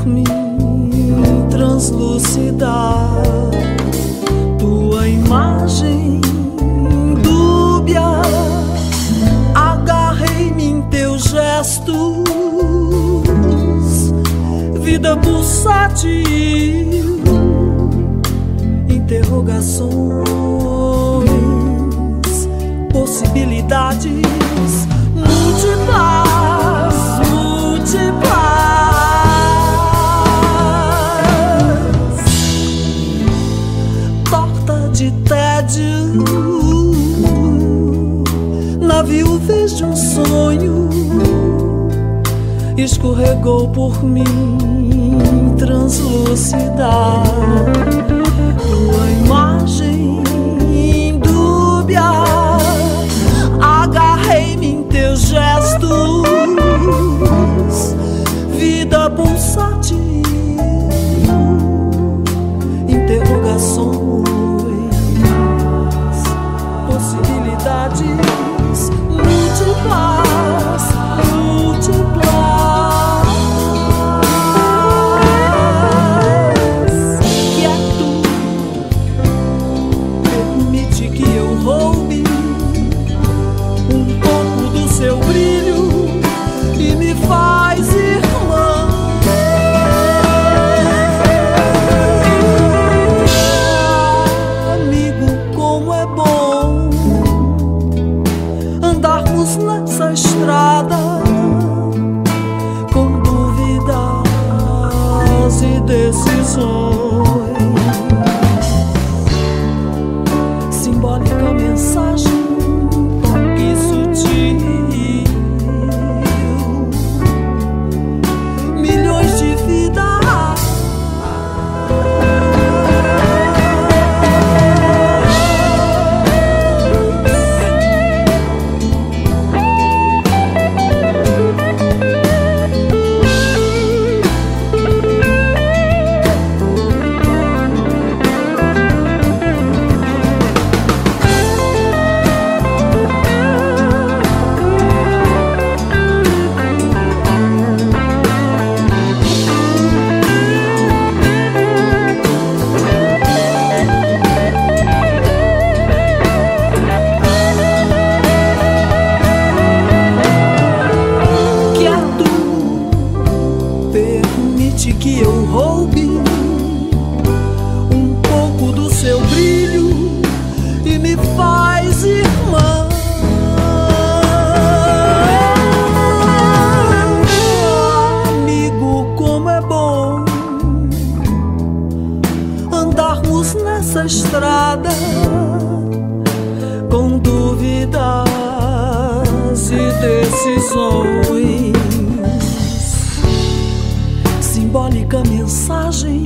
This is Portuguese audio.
por mim translúcida, tua imagem dúbia. Agarrei-me em teus gestos, vida pulsátil, interrogações, possibilidades múltiplas, torta de tédio, navio vez de um sonho, escorregou por mim translúcida, tua imagem dúbia. Agarrei-me em teus gestos, vida pulsátil, interrogações, possibilidades múltiplas, Quieto, permite que eu roube um pouco do seu brilho e me faz irmã. Amigo, como é bom andarmos nessa estrada com dúvidas e decisões. Simbólica mensagem, toque sutil, milhões de vidas. Permite que eu roube um pouco do seu brilho e me faz irmã. Amigo, como é bom andarmos nessa estrada com dúvidas e decisões. Simbólica mensagem,